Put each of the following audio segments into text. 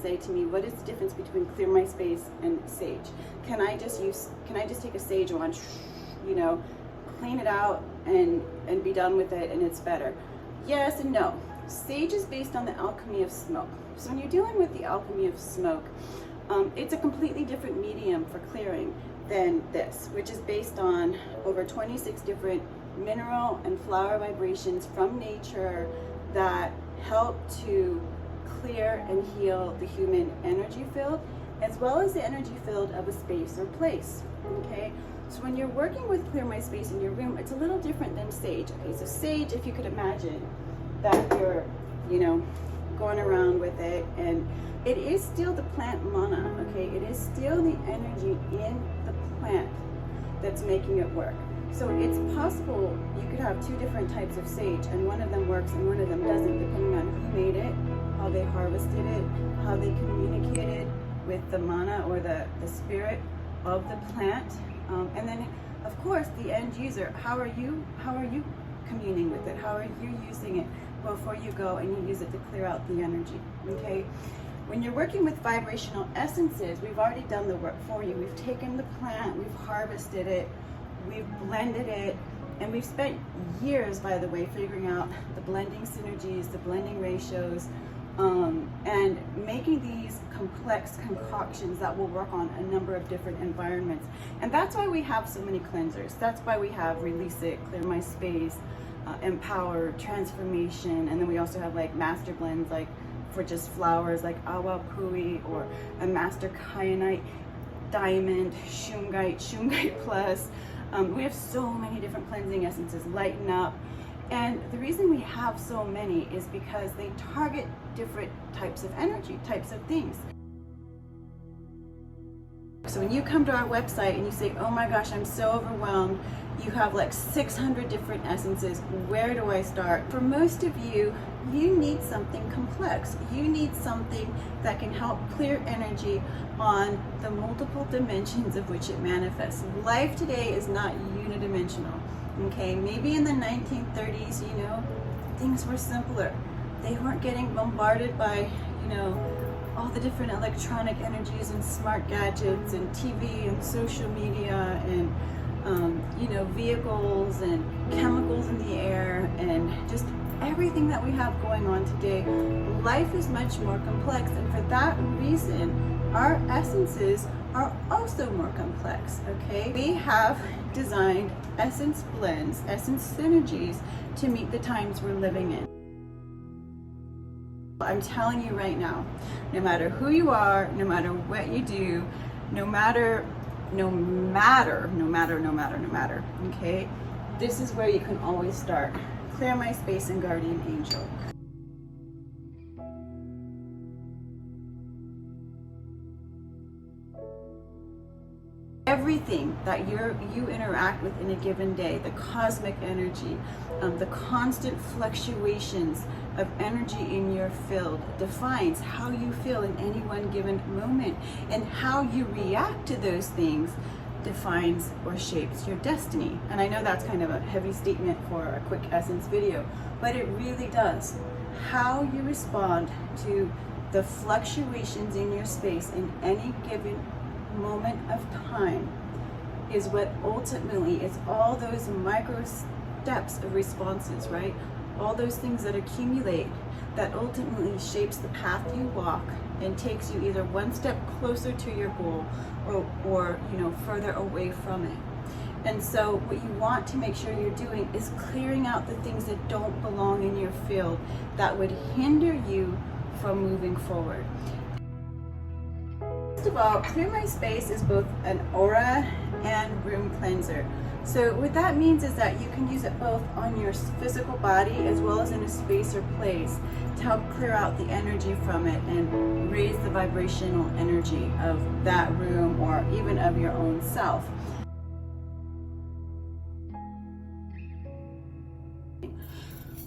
say to me, what is the difference between Clear My Space and Sage? Can I just take a sage wand, you know, clean it out and be done with it and it's better? Yes and no. Sage is based on the alchemy of smoke. So when you're dealing with the alchemy of smoke, it's a completely different medium for clearing than this, which is based on over 26 different mineral and flower vibrations from nature that help to clear and heal the human energy field, as well as the energy field of a space or place. Okay, so when you're working with Clear My Space in your room, it's a little different than Sage. Okay, so Sage, if you could imagine that you're, you know, going around with it, and it is still the plant mana, okay? It is still the energy in the plant that's making it work. So it's possible you could have two different types of sage, and one of them works and one of them doesn't, depending on who made it, how they harvested it, how they communicated with the mana or the spirit of the plant. And then, of course, the end user, how are you communing with it? How are you using it before you go and you use it to clear out the energy, okay? When you're working with vibrational essences, we've already done the work for you. We've taken the plant, we've harvested it, we've blended it, and we've spent years, by the way, figuring out the blending synergies, the blending ratios, and making these complex concoctions that will work on a number of different environments. And that's why we have so many cleansers. That's why we have Release It, Clear My Space, Empower, Transformation, and then we also have like master blends, like for just flowers, like Awa Pui, or a Master Kyanite Diamond, Shungite Plus. We have so many different cleansing essences, Lighten Up. And the reason we have so many is because they target different types of energy, types of things. So when you come to our website and you say, oh my gosh, I'm so overwhelmed, you have like 600 different essences, where do I start? For most of you, you need something complex. You need something that can help clear energy on the multiple dimensions of which it manifests. Life today is not unidimensional, okay? Maybe in the 1930s, you know, things were simpler. They weren't getting bombarded by, you know, all the different electronic energies and smart gadgets and TV and social media and you know, vehicles and chemicals in the air and just everything that we have going on today. Life is much more complex, and for that reason our essences are also more complex, okay? We have designed essence blends, essence synergies to meet the times we're living in. I'm telling you right now, no matter who you are, no matter what you do, no matter, okay? This is where you can always start. Clear My Space and Guardian Angel. Everything that you interact with in a given day, the cosmic energy, the constant fluctuations of energy in your field defines how you feel in any one given moment, and how you react to those things defines or shapes your destiny. And I know that's kind of a heavy statement for a quick essence video, but it really does. How you respond to the fluctuations in your space in any given moment of time is what ultimately is all those micro steps of responses, right? All those things that accumulate that ultimately shapes the path you walk and takes you either one step closer to your goal or you know, further away from it. And so what you want to make sure you're doing is clearing out the things that don't belong in your field that would hinder you from moving forward. First of all, Clear My Space is both an aura and room cleanser. So what that means is that you can use it both on your physical body as well as in a space or place to help clear out the energy from it and raise the vibrational energy of that room or even of your own self.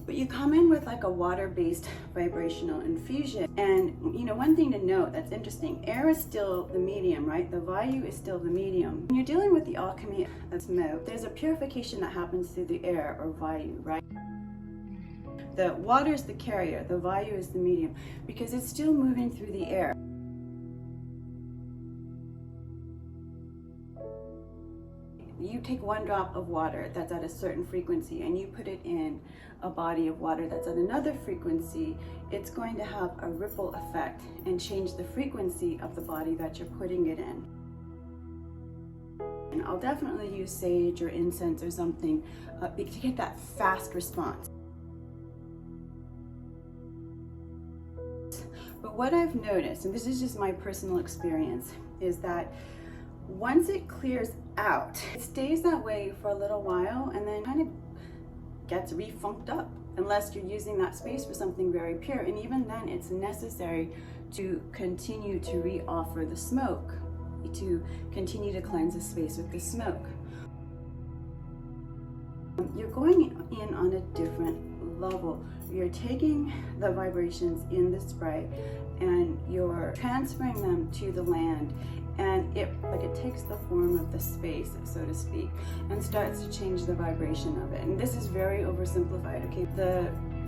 But you come in with like a water-based vibrational infusion. And you know, one thing to note that's interesting, air is still the medium, right? The Vayu is still the medium. When you're dealing with the alchemy of smoke, there's a purification that happens through the air, or Vayu, right? The water is the carrier, the Vayu is the medium, because it's still moving through the air. you take one drop of water that's at a certain frequency and you put it in a body of water that's at another frequency, it's going to have a ripple effect and change the frequency of the body that you're putting it in. And I'll definitely use sage or incense or something to get that fast response. But what I've noticed, and this is just my personal experience, is that once it clears out, it stays that way for a little while and then kind of gets refunked up, unless you're using that space for something very pure. And even then, it's necessary to continue to re-offer the smoke, to continue to cleanse the space with the smoke. You're going in on a different level. You're taking the vibrations in the spray and you're transferring them to the land, and it takes the form of the space, so to speak, and starts to change the vibration of it. And this is very oversimplified, okay?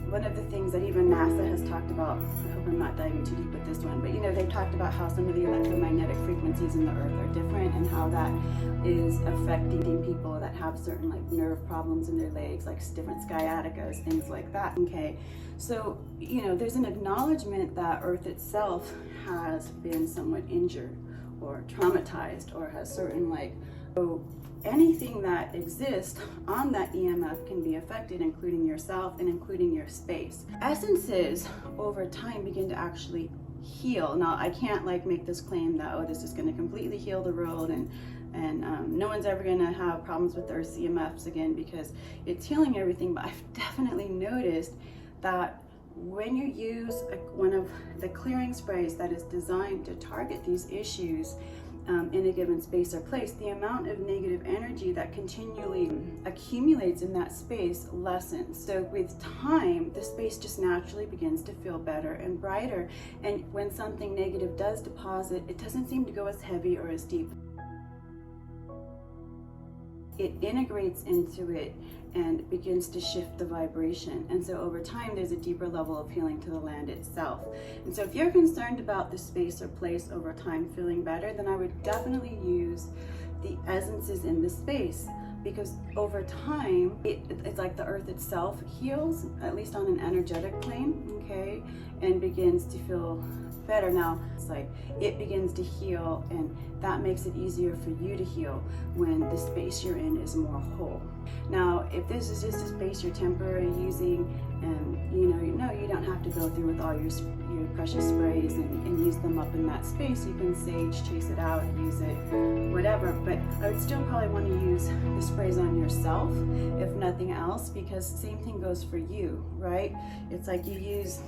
One of the things that even NASA has talked about, I hope I'm not diving too deep with this one, but they've talked about how some of the electromagnetic frequencies in the earth are different and how that is affecting people that have certain nerve problems in their legs, like different sciaticas, things like that, okay? So, there's an acknowledgement that Earth itself has been somewhat injured or traumatized or has certain so anything that exists on that EMF can be affected, including yourself and including your space. Essences over time begin to actually heal. Now, I can't make this claim that, oh, this is going to completely heal the world and no one's ever going to have problems with Earth's EMFs again, because it's healing everything. But I've definitely noticed that when you use one of the clearing sprays that is designed to target these issues in a given space or place, the amount of negative energy that continually accumulates in that space lessens. So with time, the space just naturally begins to feel better and brighter. And when something negative does deposit, it doesn't seem to go as heavy or as deep. It integrates into it and begins to shift the vibration. And so over time, there's a deeper level of healing to the land itself. And so if you're concerned about the space or place over time feeling better, then I would definitely use the essences in the space, because over time, it's like the earth itself heals, at least on an energetic plane, okay, and begins to feel better. Now, it's it begins to heal, and that makes it easier for you to heal when the space you're in is more whole. Now, if this is just a space you're temporarily using, and you don't have to go through with all your precious sprays and use them up in that space. You can sage, chase it out, use it, whatever. But I would still probably want to use the sprays on yourself, if nothing else, because same thing goes for you, right? It's like you use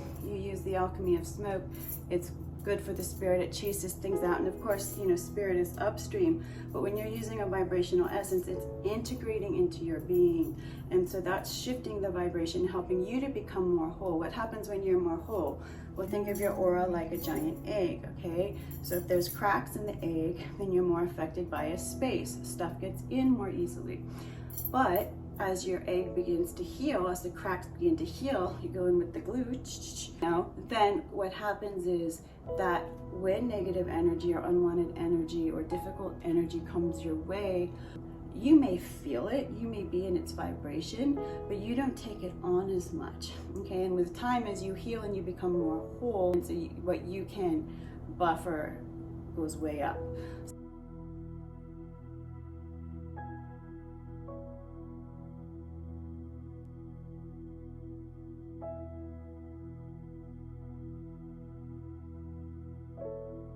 the alchemy of smoke. It's good for the spirit. It chases things out, and of course, spirit is upstream. But when you're using a vibrational essence, it's integrating into your being, and so that's shifting the vibration, helping you to become more whole. What happens when you're more whole? Well, think of your aura like a giant egg, okay? So if there's cracks in the egg, then you're more affected by a space. Stuff gets in more easily. But as your egg begins to heal, as the cracks begin to heal, you go in with the glue, then what happens is that when negative energy or unwanted energy or difficult energy comes your way, you may feel it, you may be in its vibration, but you don't take it on as much, okay? And with time, as you heal and you become more whole, and so what you can buffer goes way up.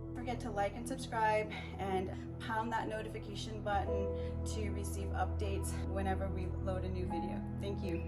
Don't forget to like and subscribe and pound that notification button to receive updates whenever we load a new video. Thank you.